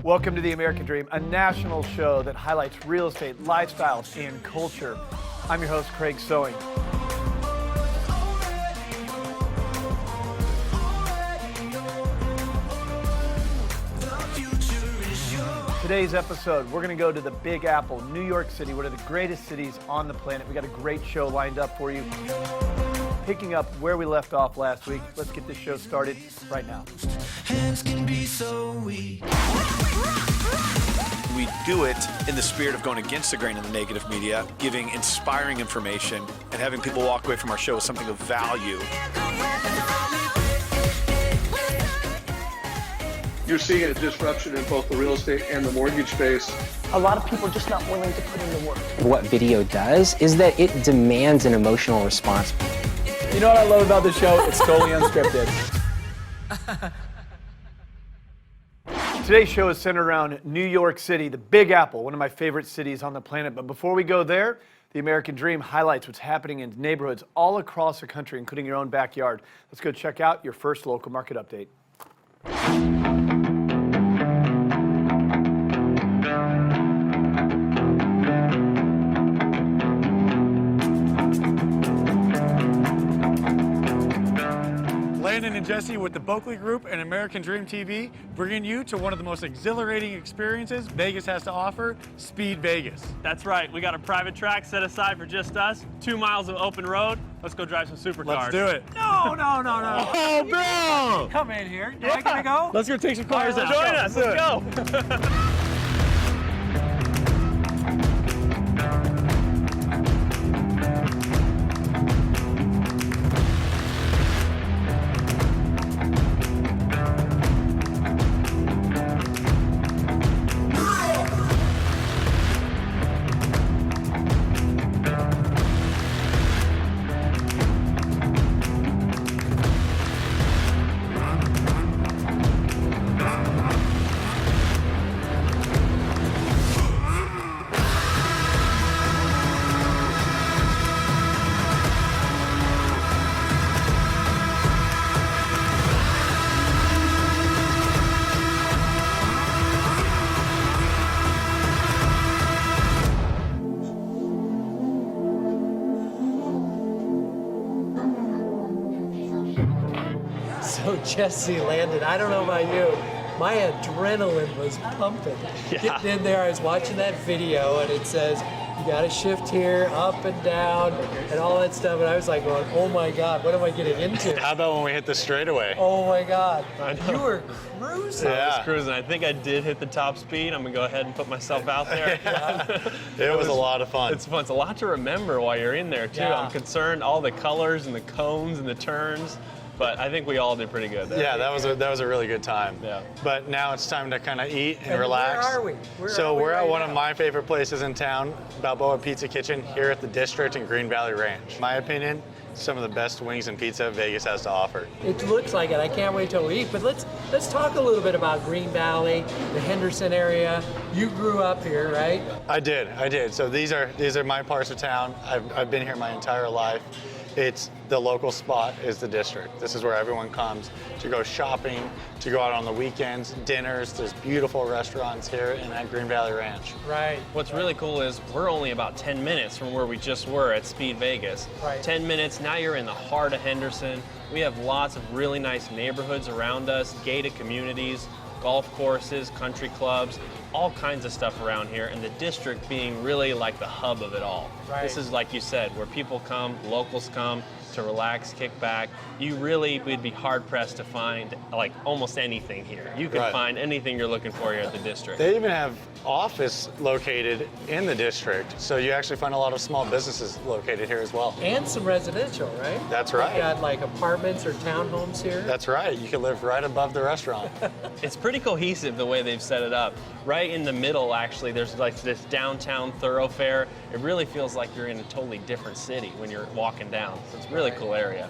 Welcome to the American Dream, a national show that highlights real estate, lifestyle, and culture. I'm your host, Craig Sewing. Today's episode, we're going to go to the Big Apple, New York City, one of the greatest cities on the planet. We got a great show lined up for you. Picking up where we left off last week, let's get this show started right now. Hands can be so weak. We do it in the spirit of going against the grain of the negative media, giving inspiring information, and having people walk away from our show with something of value. You're seeing a disruption in both the real estate and the mortgage space. A lot of people are just not willing to put in the work. What video does is that it demands an emotional response. You know what I love about the show? It's totally unscripted. Today's show is centered around New York City, the Big Apple, one of my favorite cities on the planet. But before we go there, the American Dream highlights what's happening in neighborhoods all across the country, including your own backyard. Let's go check out your first local market update. Landon and Jesse with the Boakley Group and American Dream TV, bringing you to one of the most exhilarating experiences Vegas has to offer, Speed Vegas. That's right. We got a private track set aside for just us, 2 miles of open road. Let's go drive some supercars. Let's do it. No. Oh, bro! Come in here. You like to go? Let's go take some cars out. Join us. Let's go. So Jesse, Landon, I don't know about you, my adrenaline was pumping. Getting in there, I was watching that video and it says, you gotta shift here, up and down, and all that stuff, and I was like going, oh my God, what am I getting into? How about when we hit the straightaway? Oh my God, you were cruising. I was cruising. I think I did hit the top speed. I'm gonna go ahead and put myself out there. It was a lot of fun. It's fun. It's a lot to remember while you're in there too. Yeah. I'm concerned all the colors and the cones and the turns. But I think we all did pretty good there. Yeah, that was a really good time. Yeah. But now it's time to kind of eat and And relax. where are we? We're at one of now? my favorite places in town, Balboa Pizza Kitchen, here at the District in Green Valley Ranch. In my opinion, some of the best wings and pizza Vegas has to offer. It looks like it. I can't wait till we eat. But let's talk a little bit about Green Valley, the Henderson area. You grew up here, right? I did. So these are my parts of town. I've been here my entire life. It's the local spot is the District. This is where everyone comes to go shopping, to go out on the weekends, dinners. There's beautiful restaurants here and at Green Valley Ranch. Right. What's really cool is we're only about 10 minutes from where we just were at Speed Vegas. Right. 10 minutes, now you're in the heart of Henderson. We have lots of really nice neighborhoods around us, gated communities, golf courses, country clubs, all kinds of stuff around here, and the District being really like the hub of it all. Right. This is, like you said, where people come, locals come to relax, kick back. You really would be hard-pressed to find like almost anything here. You could Right. find anything you're looking for here at the District. They even have office located in the District, so you actually find a lot of small businesses located here as well. And some residential, right? That's right. You got like apartments or townhomes here. That's right. You can live right above the restaurant. It's pretty cohesive the way they've set it up. Right in the middle, actually, there's like this downtown thoroughfare. It really feels like you're in a totally different city when you're walking down. So it's a really cool area.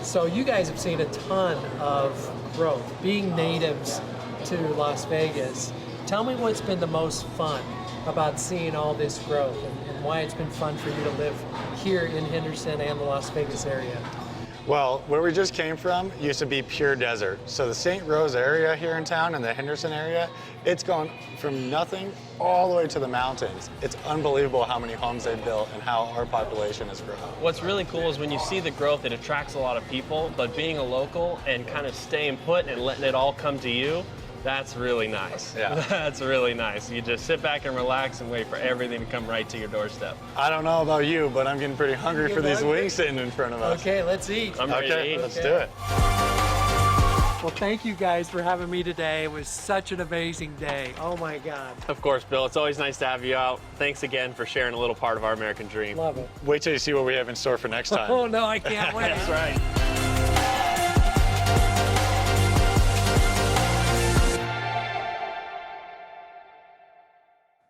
So you guys have seen a ton of growth, being natives to Las Vegas. Tell me what's been the most fun about seeing all this growth and why it's been fun for you to live here in Henderson and the Las Vegas area. Well, where we just came from used to be pure desert. So the St. Rose area here in town and the Henderson area, it's gone from nothing all the way to the mountains. It's unbelievable how many homes they've built and how our population has grown. What's really cool is when you see the growth, it attracts a lot of people, but being a local and kind of staying put and letting it all come to you, that's really nice. Yeah. That's really nice. You just sit back and relax and wait for everything to come right to your doorstep. I don't know about you, but I'm getting pretty hungry for these wings sitting in front of us. Okay, let's eat. I'm ready to eat. Let's do it. Well, thank you guys for having me today. It was such an amazing day. Oh my God. Of course, Bill. It's always nice to have you out. Thanks again for sharing a little part of our American dream. Love it. Wait till you see what we have in store for next time. Oh no, I can't wait. That's right.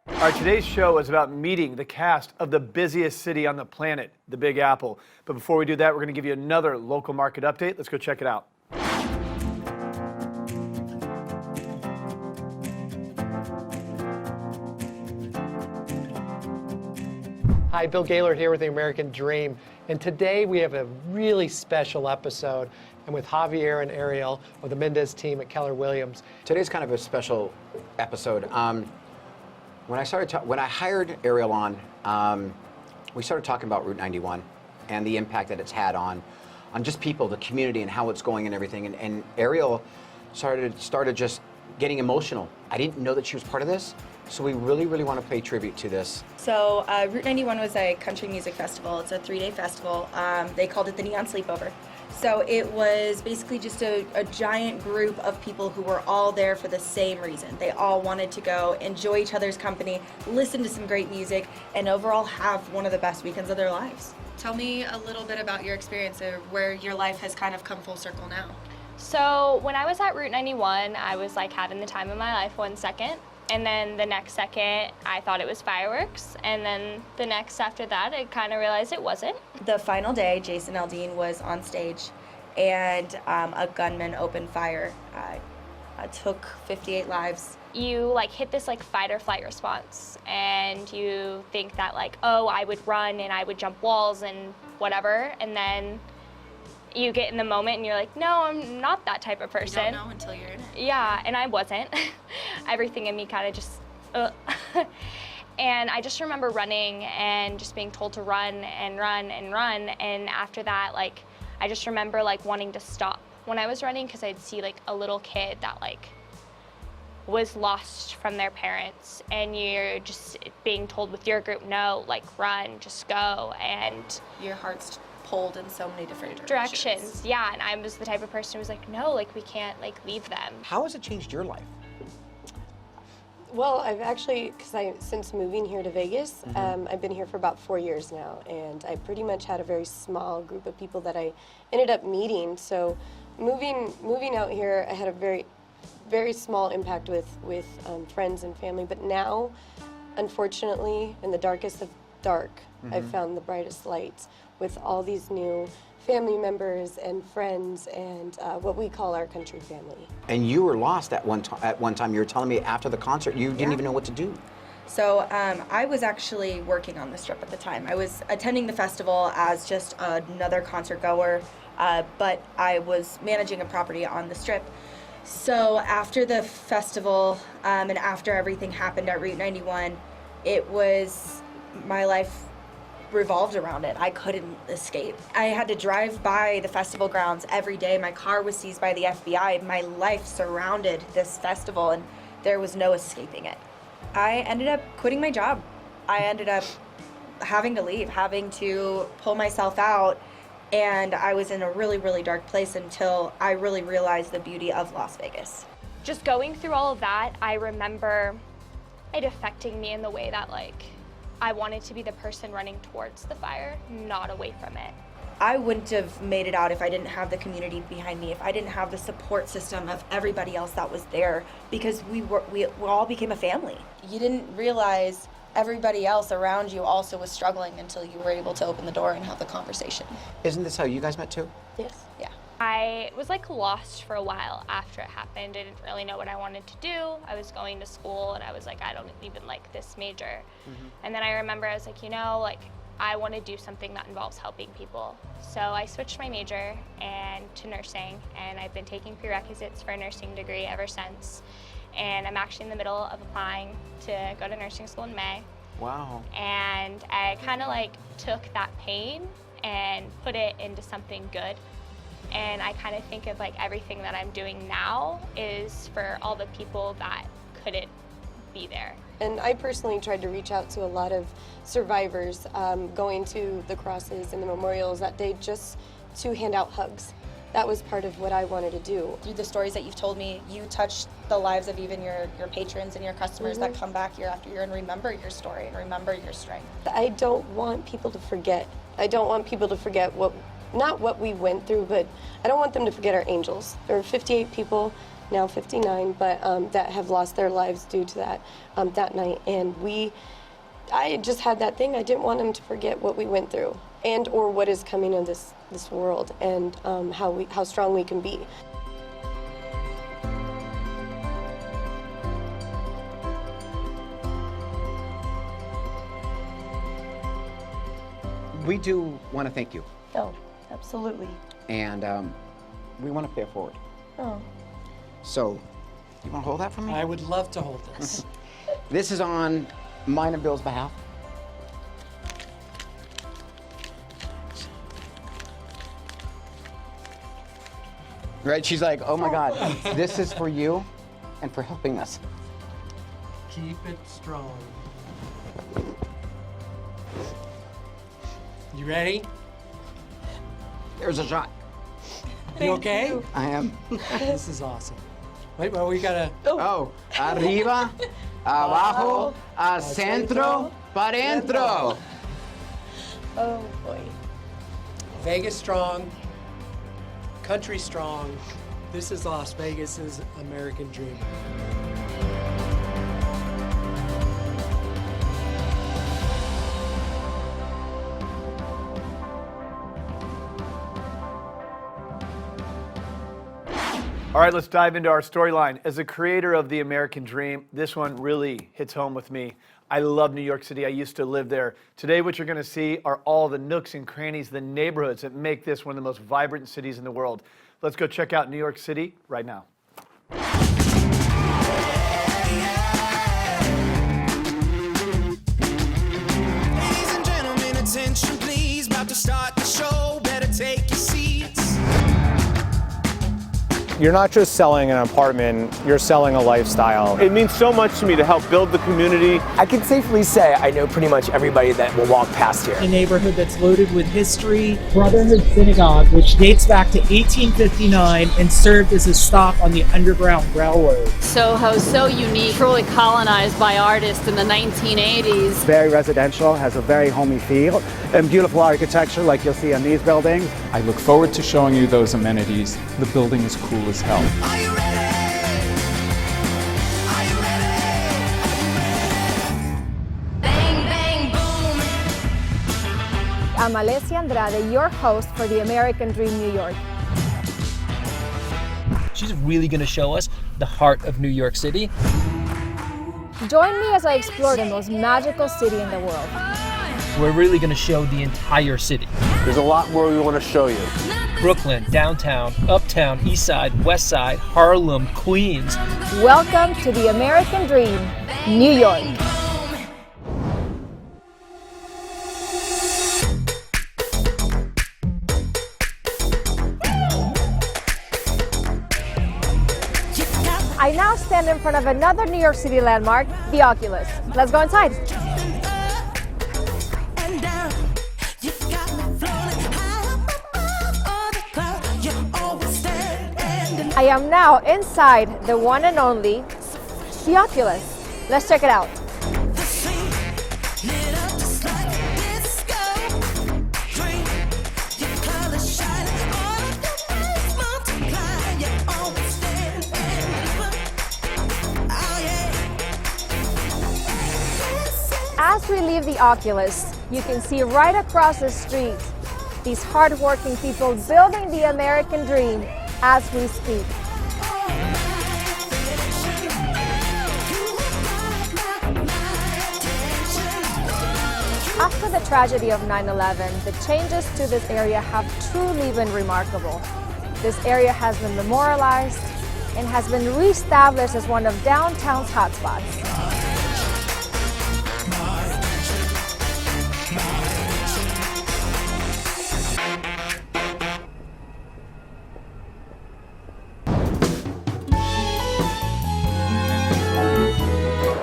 All right, today's show is about meeting the cast of the busiest city on the planet, the Big Apple. But before we do that, we're going to give you another local market update. Let's go check it out. Hi, Bill Gaylord here with the American Dream. And today we have a really special episode. I'm with Javier and Ariel of the Mendez team at Keller Williams. Today's kind of a special episode. When I hired Ariel on, we started talking about Route 91 and the impact that it's had on just people, the community, and how it's going and everything. And Ariel started just getting emotional. I didn't know that she was part of this, so we really, really want to pay tribute to this. So Route 91 was a country music festival. It's a 3-day festival. They called it the Neon Sleepover. So it was basically just a giant group of people who were all there for the same reason. They all wanted to go enjoy each other's company, listen to some great music, and overall have one of the best weekends of their lives. Tell me a little bit about your experience of where your life has kind of come full circle now. So when I was at Route 91, I was like having the time of my life 1 second. And then the next second, I thought it was fireworks. And then the next after that, I kind of realized it wasn't. The final day, Jason Aldean was on stage, and a gunman opened fire. Took 58 lives. You like hit this like fight or flight response, and you think that like, oh, I would run and I would jump walls and whatever. And then you get in the moment and you're like, no, I'm not that type of person. You don't know until you're in it. Yeah, and I wasn't. Everything in me kind of just, And I just remember running and just being told to run and run and run. And after that, like, I just remember like wanting to stop when I was running, because I'd see like a little kid that like was lost from their parents, and you're just being told with your group, no, like run, just go. And your heart's pulled in so many different directions. Yeah, and I was the type of person who was like, no, like we can't like leave them. How has it changed your life? Well, I've actually, since moving here to Vegas, I've been here for about 4 years now, and I pretty much had a very small group of people that I ended up meeting. So moving out here, I had a very, very small impact with friends and family. But now, unfortunately, in the darkest of dark, I've found the brightest lights with all these new family members and friends and what we call our country family. And you were lost at one time. You were telling me after the concert you didn't even know what to do. So I was actually working on the Strip at the time. I was attending the festival as just another concert goer, but I was managing a property on the Strip. So after the festival and after everything happened at Route 91, it was, my life revolved around it. I couldn't escape. I had to drive by the festival grounds every day. My car was seized by the FBI. My life surrounded this festival, and there was no escaping it. I ended up quitting my job. I ended up having to leave, having to pull myself out, and I was in a really, really dark place until I really realized the beauty of Las Vegas. Just going through all of that, I remember it affecting me in the way that like I wanted to be the person running towards the fire, not away from it. I wouldn't have made it out if I didn't have the community behind me, if I didn't have the support system of everybody else that was there, because we all became a family. You didn't realize everybody else around you also was struggling until you were able to open the door and have the conversation. Isn't this how you guys met too? Yes. Yeah. I was like lost for a while after it happened. I didn't really know what I wanted to do. I was going to school and I was like, I don't even like this major. And then I remember I was like, you know, like I want to do something that involves helping people. So I switched my major to nursing, and I've been taking prerequisites for a nursing degree ever since. And I'm actually in the middle of applying to go to nursing school in May. Wow. And I kind of like took that pain and put it into something good. And I kind of think of like everything that I'm doing now is for all the people that couldn't be there. And I personally tried to reach out to a lot of survivors, going to the crosses and the memorials that day just to hand out hugs. That was part of what I wanted to do. Through the stories that you've told me, you touched the lives of even your patrons and your customers that come back year after year and remember your story and remember your strength. I don't want people to forget. I don't want people to forget not what we went through, but I don't want them to forget our angels. There are 58 people, now 59, but that have lost their lives due to that night. And I just had that thing. I didn't want them to forget what we went through and or what is coming in this world, and how strong we can be. We do want to thank you. Oh, absolutely. And we want to pay it forward. Oh. So, you want to hold that for me? I would love to hold this. This is on mine and Bill's behalf. Right? She's like, oh my God, this is for you and for helping us. Keep it strong. You ready? There's a shot. You okay? I am. This is awesome. Wait, well, we gotta. Oh, arriba, abajo, al centro, para dentro. Oh boy. Vegas strong, country strong. This is Las Vegas's American dream. All right, let's dive into our storyline. As a creator of the American Dream, this one really hits home with me. I love New York City. I used to live there. Today, what you're going to see are all the nooks and crannies, the neighborhoods that make this one of the most vibrant cities in the world. Let's go check out New York City right now. Ladies and gentlemen, attention please. About to start the show. Better take your seats. You're not just selling an apartment, you're selling a lifestyle. It means so much to me to help build the community. I can safely say I know pretty much everybody that will walk past here. A neighborhood that's loaded with history. Brotherhood Synagogue, which dates back to 1859 and served as a stop on the Underground Railroad. Soho, so unique, truly colonized by artists in the 1980s. Very residential, has a very homey feel, and beautiful architecture like you'll see on these buildings. I look forward to showing you those amenities. The building is cool as hell. Are you ready? Are you ready? Bang, bang, boom. I'm Alessia Andrade, your host for the American Dream New York. She's really going to show us the heart of New York City. Join me as I explore the most magical city in the world. We're really going to show the entire city. There's a lot more we want to show you. Brooklyn, downtown, uptown, east side, west side, Harlem, Queens. Welcome to the American Dream, New York. I now stand in front of another New York City landmark, the Oculus. Let's go inside. I am now inside the one and only, the Oculus. Let's check it out. As we leave the Oculus, you can see right across the street these hardworking people building the American dream as we speak. After the tragedy of 9/11, the changes to this area have truly been remarkable. This area has been memorialized and has been reestablished as one of downtown's hotspots.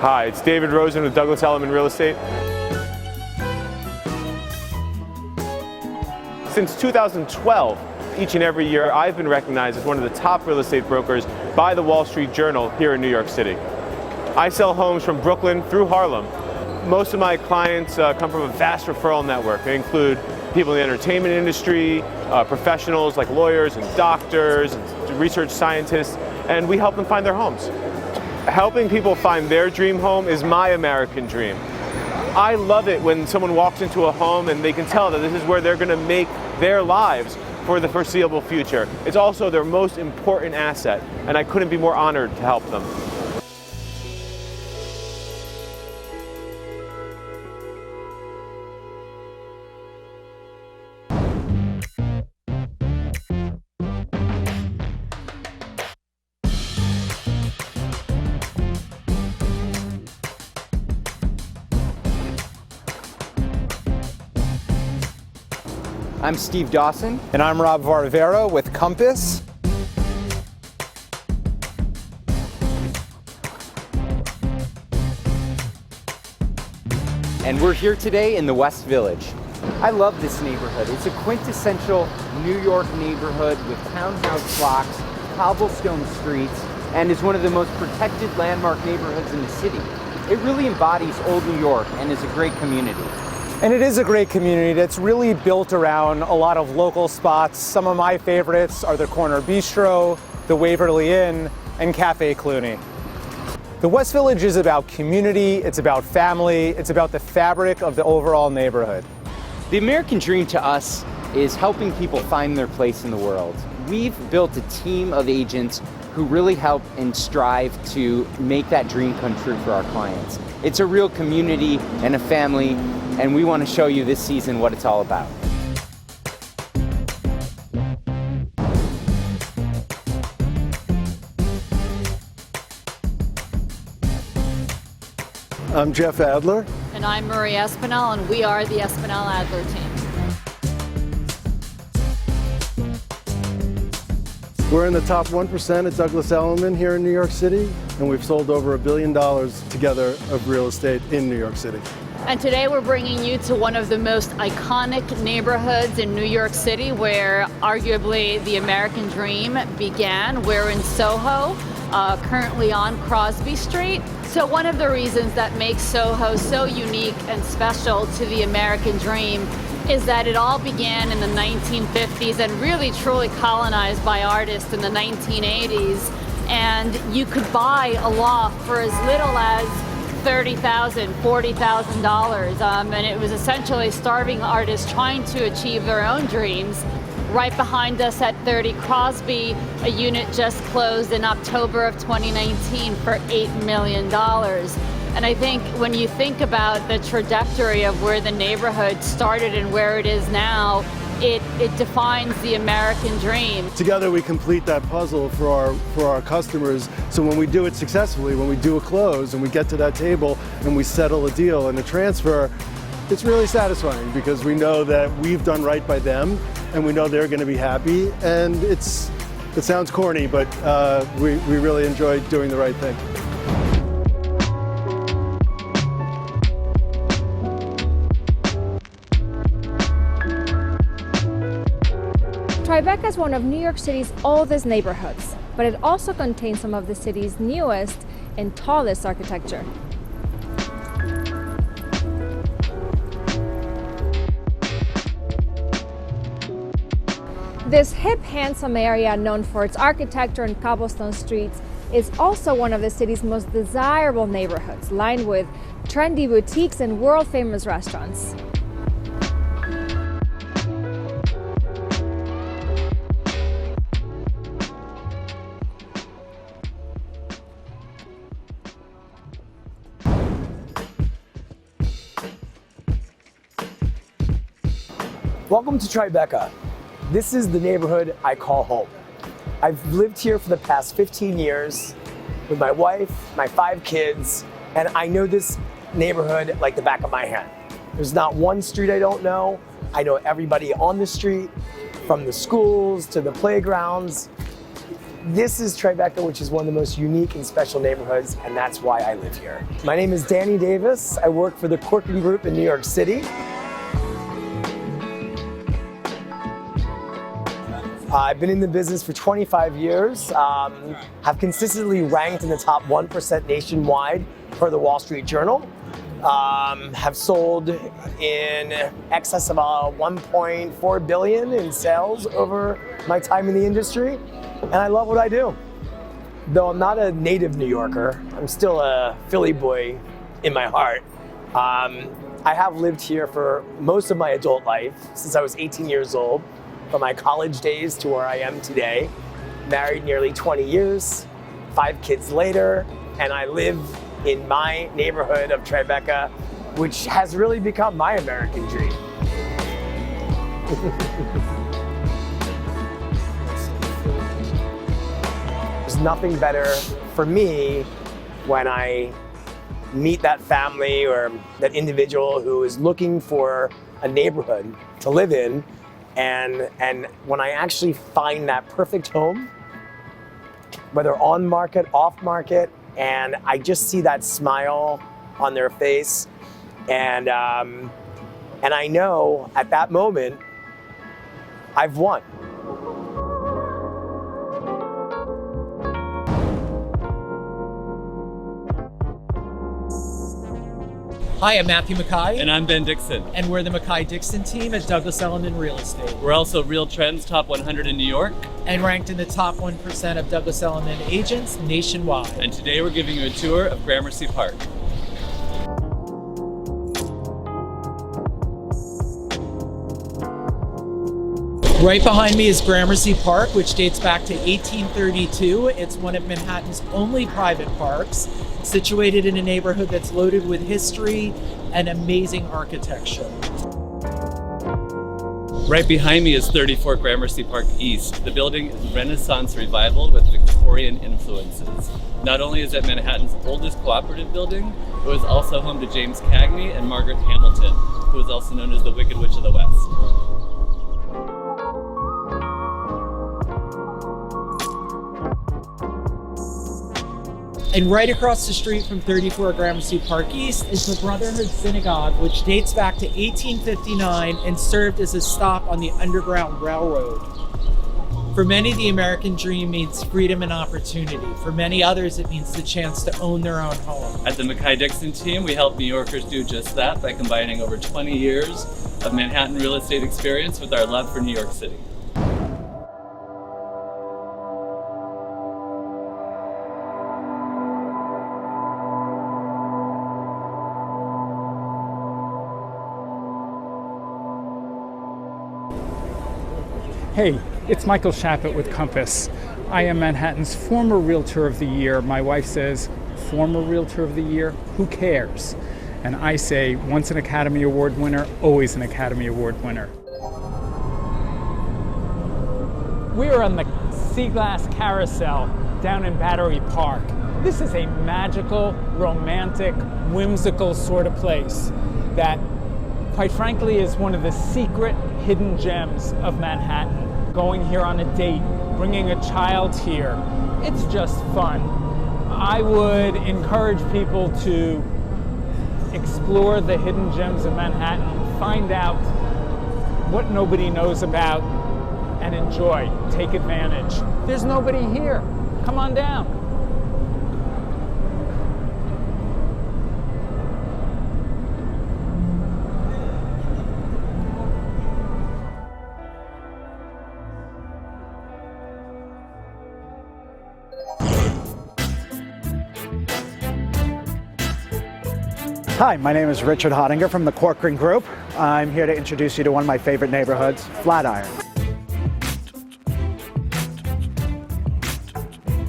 Hi, it's David Rosen with Douglas Elliman Real Estate. Since 2012, each and every year, I've been recognized as one of the top real estate brokers by the Wall Street Journal here in New York City. I sell homes from Brooklyn through Harlem. Most of my clients come from a vast referral network. They include people in the entertainment industry, professionals like lawyers and doctors, and research scientists, and we help them find their homes. Helping people find their dream home is my American dream. I love it when someone walks into a home and they can tell that this is where they're going to make their lives for the foreseeable future. It's also their most important asset, and I couldn't be more honored to help them. I'm Steve Dawson. And I'm Rob Varvera with Compass. And we're here today in the West Village. I love this neighborhood. It's a quintessential New York neighborhood with townhouse blocks, cobblestone streets, and is one of the most protected landmark neighborhoods in the city. It really embodies old New York and is a great community. And it is a great community that's really built around a lot of local spots. Some of my favorites are the Corner Bistro, the Waverly Inn, and Cafe Cluny. The West Village is about community, it's about family, it's about the fabric of the overall neighborhood. The American dream to us is helping people find their place in the world. We've built a team of agents who really help and strive to make that dream come true for our clients. It's a real community and a family, and we want to show you this season what it's all about. I'm Jeff Adler. And I'm Marie Espinel, and we are the Espinel Adler team. We're in the top 1% at Douglas Elliman here in New York City, and we've sold over $1 billion together of real estate in New York City. And today we're bringing you to one of the most iconic neighborhoods in New York City, where arguably the American dream began. We're in Soho, currently on Crosby Street. So one of the reasons that makes Soho so unique and special to the American dream is that it all began in the 1950s and really truly colonized by artists in the 1980s. And you could buy a loft for as little as $30,000, $40,000. And it was essentially starving artists trying to achieve their own dreams. Right behind us at 30 Crosby, a unit just closed in October of 2019 for $8 million. And I think when you think about the trajectory of where the neighborhood started and where it is now, it defines the American dream. Together we complete that puzzle for our customers, so when we do it successfully, when we do a close and we get to that table and we settle a deal and a transfer, it's really satisfying because we know that we've done right by them and we know they're going to be happy, and it sounds corny, but we really enjoy doing the right thing. Tribeca is one of New York City's oldest neighborhoods, but it also contains some of the city's newest and tallest architecture. This hip, handsome area, known for its architecture and cobblestone streets, is also one of the city's most desirable neighborhoods, lined with trendy boutiques and world-famous restaurants. Welcome to Tribeca. This is the neighborhood I call home. I've lived here for the past 15 years with my wife, my 5 kids, and I know this neighborhood like the back of my hand. There's not one street I don't know. I know everybody on the street, from the schools to the playgrounds. This is Tribeca, which is one of the most unique and special neighborhoods, and that's why I live here. My name is Danny Davis. I work for the Corcoran Group in New York City. I've been in the business for 25 years, have consistently ranked in the top 1% nationwide per the Wall Street Journal, have sold in excess of $1.4 billion in sales over my time in the industry. And I love what I do. Though I'm not a native New Yorker, I'm still a Philly boy in my heart. I have lived here for most of my adult life, since I was 18 years old, from my college days to where I am today. Married nearly 20 years, 5 kids later, and I live in my neighborhood of Tribeca, which has really become my American dream. There's nothing better for me when I meet that family or that individual who is looking for a neighborhood to live in, and when I actually find that perfect home, whether on market, off market, and I just see that smile on their face, and I know at that moment I've won. Hi, I'm Matthew Mackay. And I'm Ben Dixon. And we're the Mackay-Dixon team at Douglas Elliman Real Estate. We're also Real Trends Top 100 in New York. And ranked in the top 1% of Douglas Elliman agents nationwide. And today we're giving you a tour of Gramercy Park. Right behind me is Gramercy Park, which dates back to 1832. It's one of Manhattan's only private parks, situated in a neighborhood that's loaded with history and amazing architecture. Right behind me is 34 Gramercy Park East. The building is Renaissance revival with Victorian influences. Not only is it Manhattan's oldest cooperative building, it was also home to James Cagney and Margaret Hamilton, who was also known as the Wicked Witch of the West. And right across the street from 34 Gramercy Park East is the Brotherhood Synagogue, which dates back to 1859 and served as a stop on the Underground Railroad. For many, the American dream means freedom and opportunity. For many others, it means the chance to own their own home. At the Mackay-Dixon team, we help New Yorkers do just that by combining over 20 years of Manhattan real estate experience with our love for New York City. Hey, it's Michael Shappett with Compass. I am Manhattan's former Realtor of the Year. My wife says, former Realtor of the Year? Who cares? And I say, once an Academy Award winner, always an Academy Award winner. We are on the Sea Glass Carousel down in Battery Park. This is a magical, romantic, whimsical sort of place that, quite frankly, is one of the secret hidden gems of Manhattan. Going here on a date, bringing a child here, it's just fun. I would encourage people to explore the hidden gems of Manhattan, find out what nobody knows about, and enjoy, take advantage. There's nobody here. Come on down. Hi, my name is Richard Hottinger from the Corcoran Group. I'm here to introduce you to one of my favorite neighborhoods, Flatiron.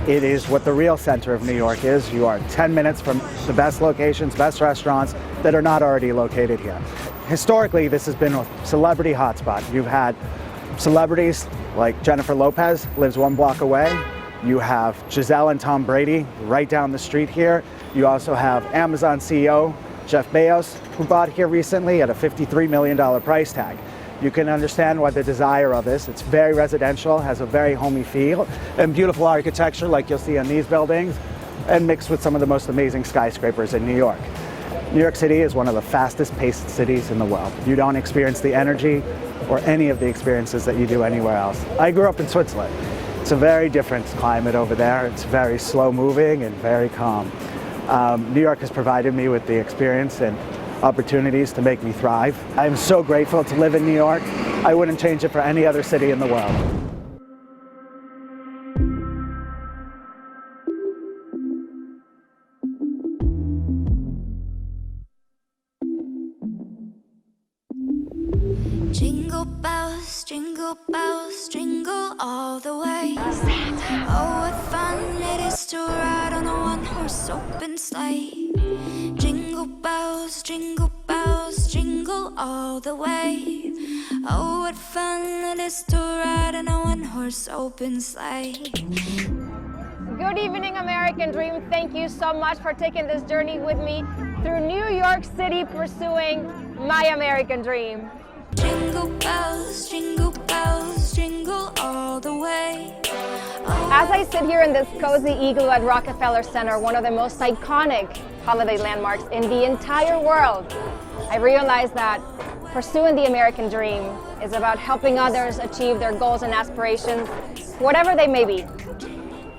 It is what the real center of New York is. You are 10 minutes from the best locations, best restaurants that are not already located here. historically, this has been a celebrity hotspot. You've had celebrities like Jennifer Lopez, lives 1 block away. You have Giselle and Tom Brady right down the street here. You also have Amazon CEO Jeff Bezos, who bought here recently at a $53 million price tag. You can understand why the desire of this. It's very residential, has a very homey feel, and beautiful architecture like you'll see on these buildings, and mixed with some of the most amazing skyscrapers in New York. New York City is one of the fastest paced cities in the world. You don't experience the energy or any of the experiences that you do anywhere else. I grew up in Switzerland. It's a very different climate over there. It's very slow moving and very calm. New York has provided me with the experience and opportunities to make me thrive. I'm so grateful to live in New York. I wouldn't change it for any other city in the world. Jingle bells, jingle all the way. Oh, what fun it is to ride on a one-horse open sleigh. Jingle bells, jingle all the way. Oh, what fun it is to ride on a one-horse open sleigh. Good evening, American Dream. Thank you so much for taking this journey with me through New York City, pursuing my American dream. Jingle bells, jingle all the way. As I sit here in this cozy igloo at Rockefeller Center, one of the most iconic holiday landmarks in the entire world, I realize that pursuing the American dream is about helping others achieve their goals and aspirations, whatever they may be.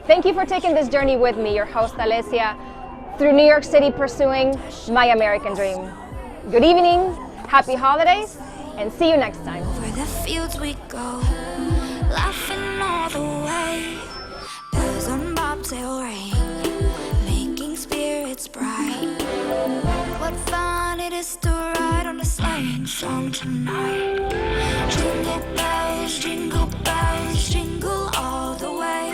Thank you for taking this journey with me, your host Alessia, through New York City, pursuing my American dream. Good evening, happy holidays, and see you next time. Over the fields we go, laughing all the way. Bells on bobtail ring, making spirits bright. What fun it is to ride on a sleighing song tonight. Jingle bells, jingle all the way.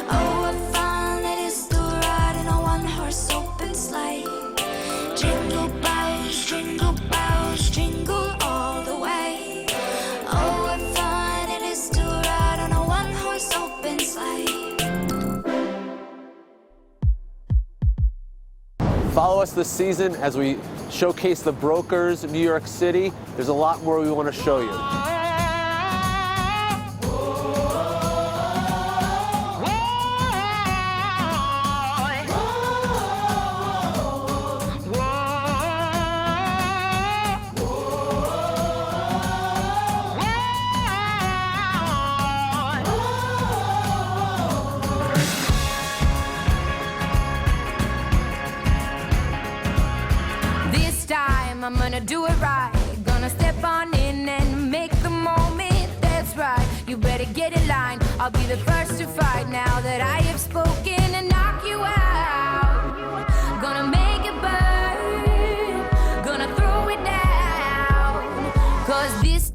Oh, what fun it is to ride in a one-horse open sleigh. Jingle bells, jingle all the way. Oh, what fun it is to ride on a one-horse open sleigh. Follow us this season as we showcase the brokers in New York City. There's a lot more we want to show you. I'm gonna do it right. Gonna step on in and make the moment. That's right. You better get in line. I'll be the first to fight now that I have spoken and knock you out. Gonna make it burn. Gonna throw it down. 'Cause this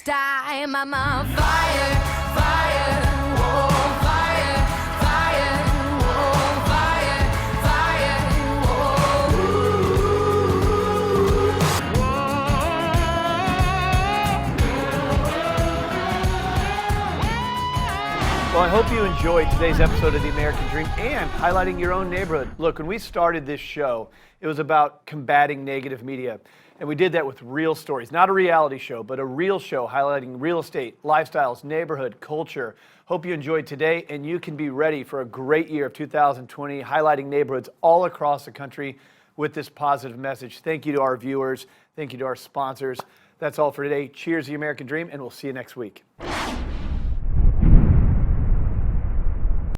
time I'm on fire, fire, whoa, fire, fire, whoa, fire, fire, Well, I hope you enjoyed today's episode of The American Dream and highlighting your own neighborhood. Look, when we started this show, it was about combating negative media. And we did that with real stories, not a reality show, but a real show highlighting real estate, lifestyles, neighborhood, culture. Hope you enjoyed today and you can be ready for a great year of 2020, highlighting neighborhoods all across the country with this positive message. Thank you to our viewers. Thank you to our sponsors. That's all for today. Cheers, The American Dream, and we'll see you next week.